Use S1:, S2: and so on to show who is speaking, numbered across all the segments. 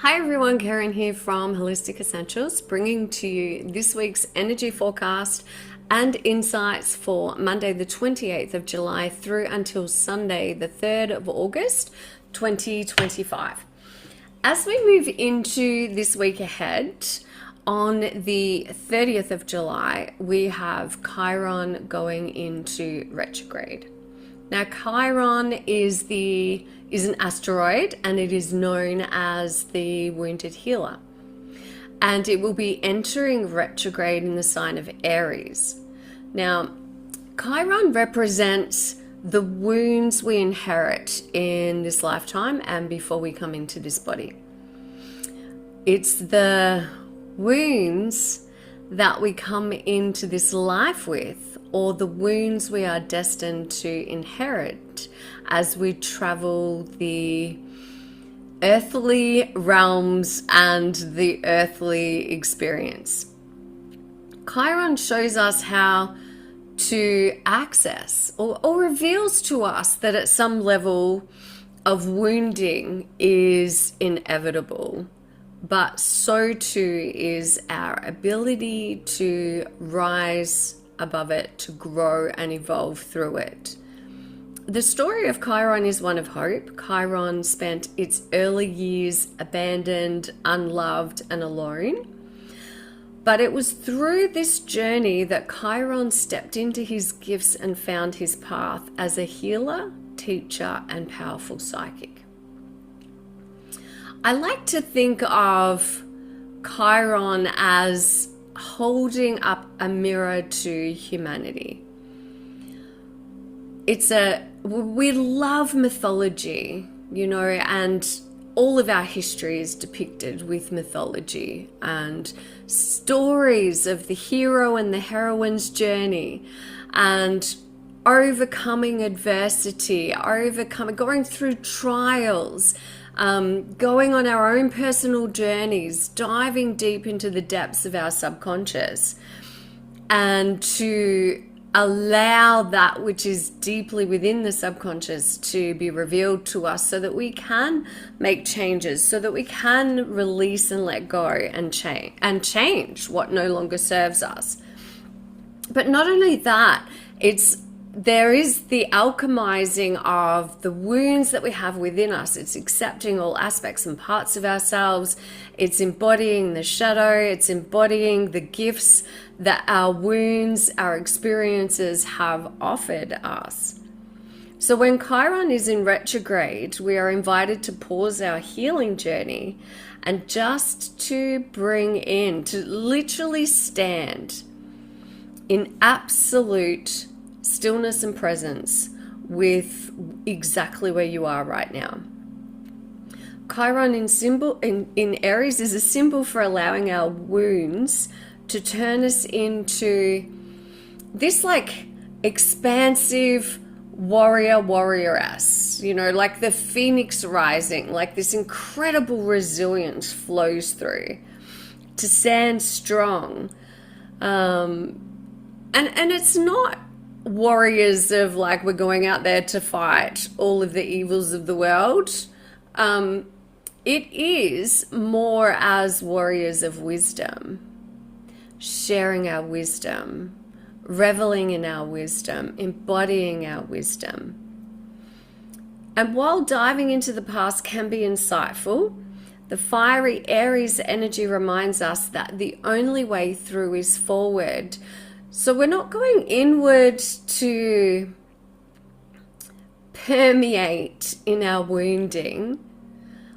S1: Hi everyone, Karen here from Holistic Essentials, bringing to you this week's energy forecast and insights for Monday the 28th of July through until Sunday the 3rd of August 2025. As we move into this week ahead, on the 30th of July, we have Chiron going into retrograde. Now, Chiron is an asteroid, and it is known as the wounded healer. And it will be entering retrograde in the sign of Aries. Now, Chiron represents the wounds we inherit in this lifetime and before we come into this body. It's the wounds that we come into this life with, or the wounds we are destined to inherit as we travel the earthly realms and the earthly experience. Chiron shows us how to access or reveals to us that at some level of wounding is inevitable, but so too is our ability to rise above it, to grow and evolve through it. The story of Chiron is one of hope. Chiron spent its early years abandoned, unloved, and alone. But it was through this journey that Chiron stepped into his gifts and found his path as a healer, teacher, and powerful psychic. I like to think of Chiron as holding up a mirror to humanity. We love mythology, and all of our history is depicted with mythology and stories of the hero and the heroine's journey and overcoming adversity, going through trials, going on our own personal journeys, diving deep into the depths of our subconscious, and to allow that which is deeply within the subconscious to be revealed to us so that we can make changes, so that we can release and let go and change what no longer serves us. But not only that, there is the alchemizing of the wounds that we have within us. It's accepting all aspects and parts of ourselves. It's embodying the shadow. It's embodying the gifts that our wounds, our experiences have offered us. So when Chiron is in retrograde, we are invited to pause our healing journey and just to to literally stand in absolute stillness and presence with exactly where you are right now. Chiron in Aries is a symbol for allowing our wounds to turn us into this expansive warrioress, like the phoenix rising, like this incredible resilience flows through to stand strong. And it's not warriors of we're going out there to fight all of the evils of the world. It is more as warriors of wisdom, sharing our wisdom, reveling in our wisdom, embodying our wisdom. And while diving into the past can be insightful, the fiery Aries energy reminds us that the only way through is forward. So we're not going inward to permeate in our wounding.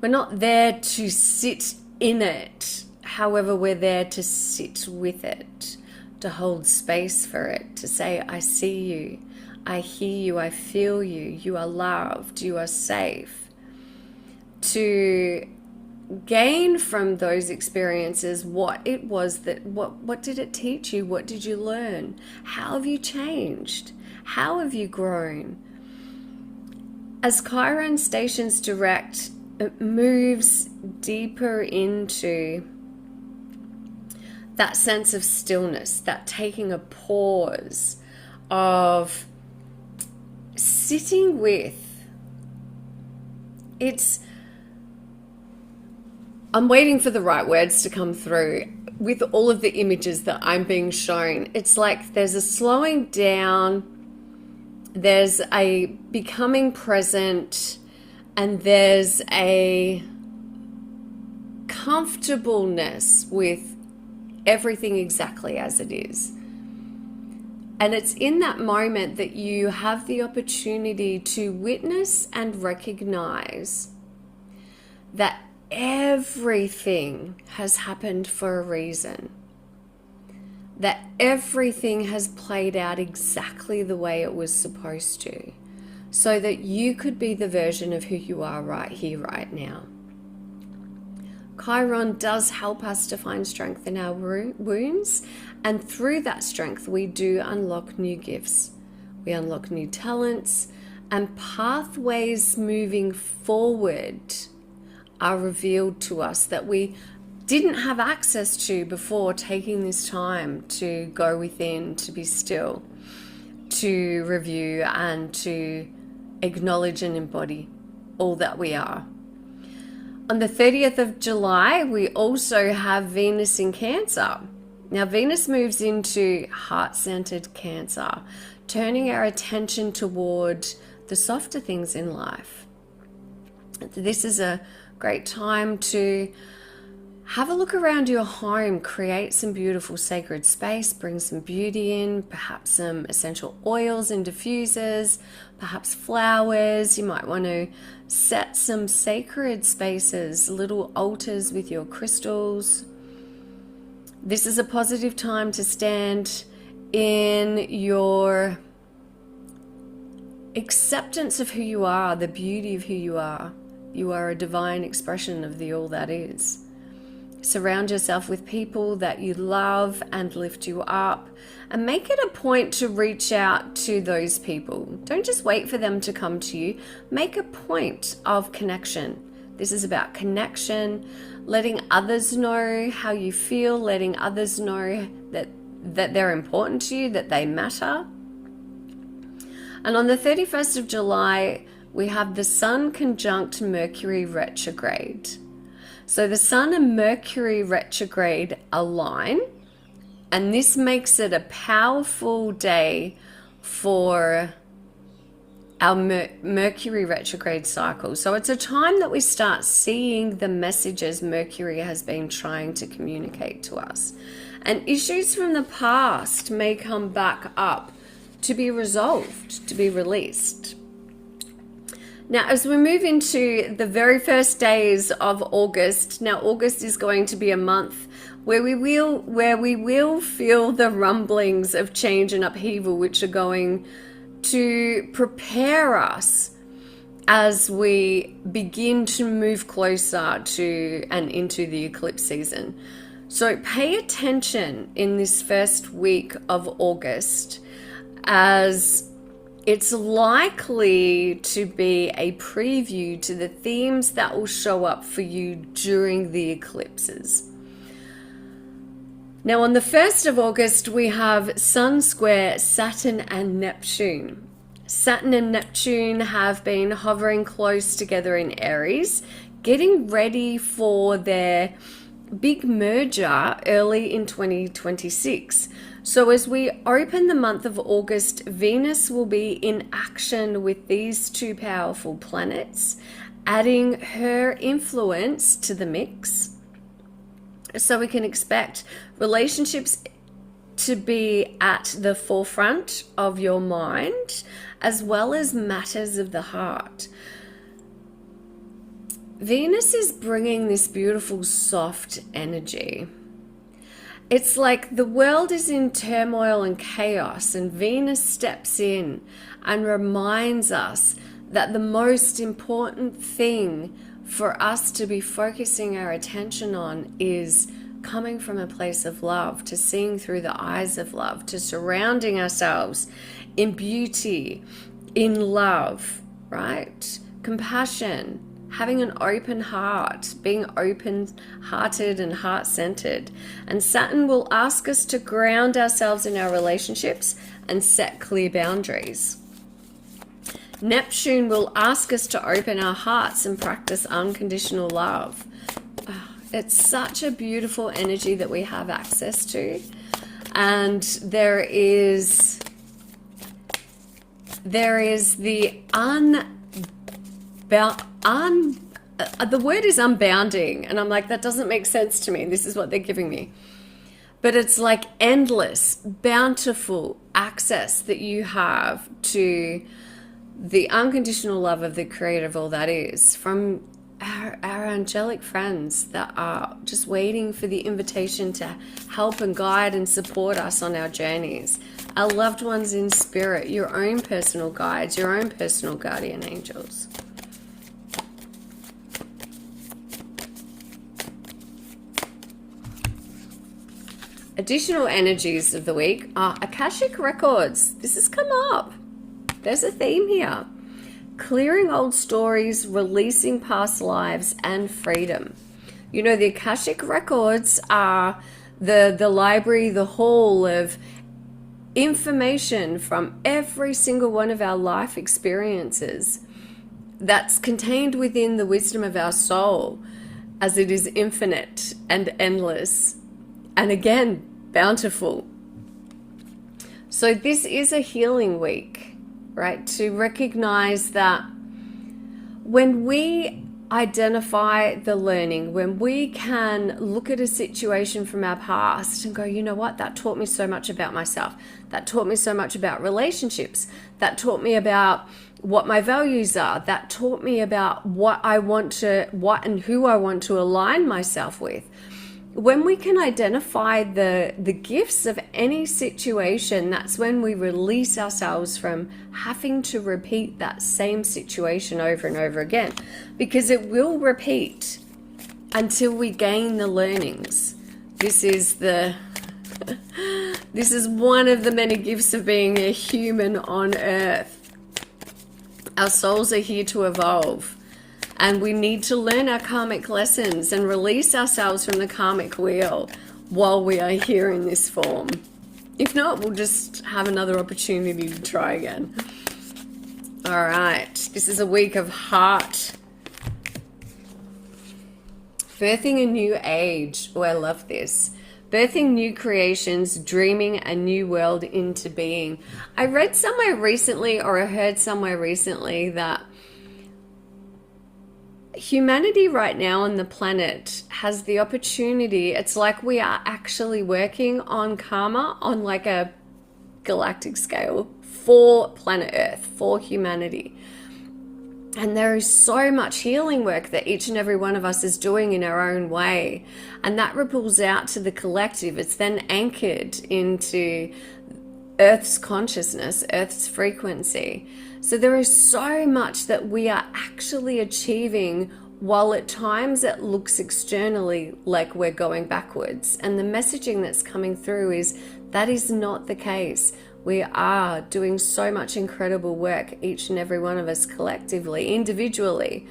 S1: We're not there to sit in it. However, we're there to sit with it, to hold space for it, to say, I see you, I hear you, I feel you, you are loved, you are safe. To gain from those experiences what it was what did it teach you? What did you learn? How have you changed? How have you grown? As Chiron stations direct, it moves deeper into that sense of stillness, that taking a pause, of sitting with. It's I'm waiting for the right words to come through. With all of the images that I'm being shown, it's like there's a slowing down, there's a becoming present, and there's a comfortableness with everything exactly as it is. And it's in that moment that you have the opportunity to witness and recognize that everything has happened for a reason. That everything has played out exactly the way it was supposed to, so that you could be the version of who you are right here, right now. Chiron does help us to find strength in our wounds, and through that strength we do unlock new gifts. We unlock new talents, and pathways moving forward are revealed to us that we didn't have access to before taking this time to go within, to be still, to review, and to acknowledge and embody all that we are. On the 30th of July, we also have Venus in Cancer. Now, Venus moves into heart-centered Cancer, turning our attention toward the softer things in life. This is a great time to have a look around your home, create some beautiful sacred space, bring some beauty in, perhaps some essential oils and diffusers, perhaps flowers. You might want to set some sacred spaces, little altars with your crystals. This is a positive time to stand in your acceptance of who you are, the beauty of who you are. You are a divine expression of the all that is. Surround yourself with people that you love and lift you up, and make it a point to reach out to those people. Don't just wait for them to come to you. Make a point of connection. This is about connection, letting others know how you feel, letting others know that they're important to you, that they matter. And on the 31st of July, we have the Sun conjunct Mercury retrograde. So the Sun and Mercury retrograde align, and this makes it a powerful day for our Mercury retrograde cycle. So it's a time that we start seeing the messages Mercury has been trying to communicate to us. And issues from the past may come back up to be resolved, to be released. Now, as we move into the very first days of August, now August is going to be a month where we will feel the rumblings of change and upheaval, which are going to prepare us as we begin to move closer to and into the eclipse season. So pay attention in this first week of August, as it's likely to be a preview to the themes that will show up for you during the eclipses. Now, on the 1st of August, we have Sun square Saturn and Neptune. Saturn and Neptune have been hovering close together in Aries, getting ready for their big merger early in 2026. So as we open the month of August, Venus will be in action with these two powerful planets, adding her influence to the mix. So we can expect relationships to be at the forefront of your mind, as well as matters of the heart. Venus is bringing this beautiful soft energy. It's like the world is in turmoil and chaos, and Venus steps in and reminds us that the most important thing for us to be focusing our attention on is coming from a place of love, to seeing through the eyes of love, to surrounding ourselves in beauty, in love, right? Compassion, having an open heart, being open-hearted and heart-centered. And Saturn will ask us to ground ourselves in our relationships and set clear boundaries. Neptune will ask us to open our hearts and practice unconditional love. It's such a beautiful energy that we have access to. And there is the the word is unbounding, and I'm like, that doesn't make sense to me. This is what they're giving me. But it's like endless, bountiful access that you have to the unconditional love of the creator of all that is, from our angelic friends that are just waiting for the invitation to help and guide and support us on our journeys. Our loved ones in spirit, your own personal guides, your own personal guardian angels. Additional energies of the week are Akashic Records. This has come up. There's a theme here. Clearing old stories, releasing past lives, and freedom. You know, the Akashic Records are the library, the hall of information from every single one of our life experiences that's contained within the wisdom of our soul, as it is infinite and endless, and again, bountiful. So this is a healing week, right? To recognize that when we identify the learning, when we can look at a situation from our past and go, you know what, that taught me so much about myself. That taught me so much about relationships. That taught me about what my values are. That taught me about what and who I want to align myself with. When we can identify the gifts of any situation, that's when we release ourselves from having to repeat that same situation over and over again, because it will repeat until we gain the learnings. This is one of the many gifts of being a human on earth. Our souls are here to evolve. And we need to learn our karmic lessons and release ourselves from the karmic wheel while we are here in this form. If not, we'll just have another opportunity to try again. All right. This is a week of heart. Birthing a new age. Oh, I love this. Birthing new creations, dreaming a new world into being. I read somewhere recently, or I heard somewhere recently, that humanity right now on the planet has the opportunity. It's like we are actually working on karma on like a galactic scale for planet Earth, for humanity. And there is so much healing work that each and every one of us is doing in our own way. And that ripples out to the collective. It's then anchored into Earth's consciousness, Earth's frequency. So there is so much that we are actually achieving, while at times it looks externally like we're going backwards. And the messaging that's coming through is that is not the case. We are doing so much incredible work, each and every one of us collectively, individually,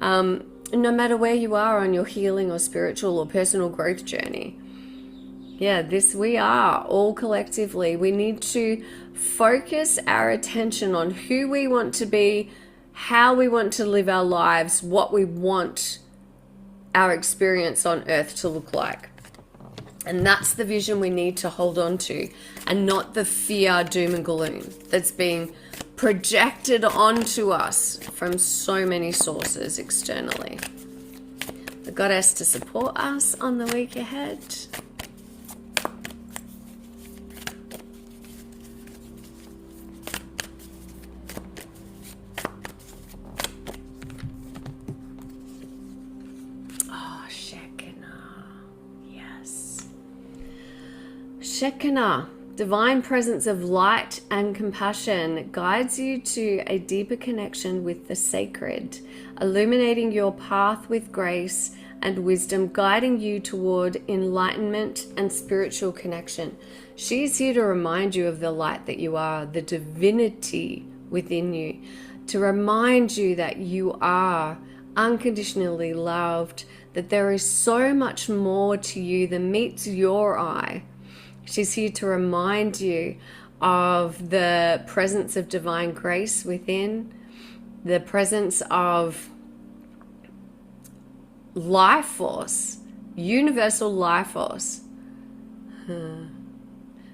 S1: no matter where you are on your healing or spiritual or personal growth journey. Yeah, we are all collectively. We need to focus our attention on who we want to be, how we want to live our lives, what we want our experience on earth to look like. And that's the vision we need to hold on to, and not the fear, doom and gloom that's being projected onto us from so many sources externally. The goddess to support us on the week ahead. Shekinah, divine presence of light and compassion, guides you to a deeper connection with the sacred, illuminating your path with grace and wisdom, guiding you toward enlightenment and spiritual connection. She is here to remind you of the light that you are, the divinity within you, to remind you that you are unconditionally loved, that there is so much more to you than meets your eye. She's here to remind you of the presence of divine grace within, the presence of life force universal life force.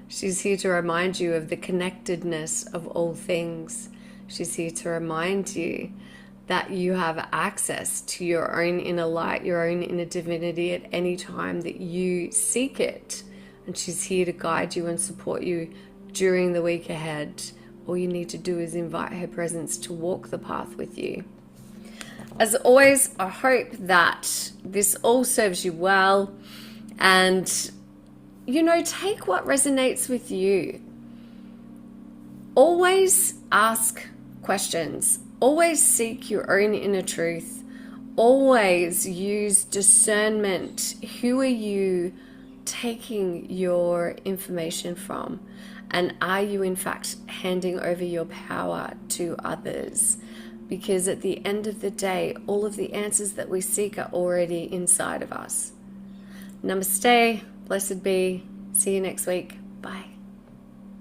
S1: She's here to remind you of the connectedness of all things. She's here to remind you that you have access to your own inner light, your own inner divinity at any time that you seek it. And she's here to guide you and support you during the week ahead. All you need to do is invite her presence to walk the path with you. As always, I hope that this all serves you well, and take what resonates with you. Always ask questions. Always seek your own inner truth. Always use discernment. Who are you taking your information from? And are you in fact handing over your power to others? Because at the end of the day, all of the answers that we seek are already inside of us. Namaste. Blessed be. See you next week. Bye.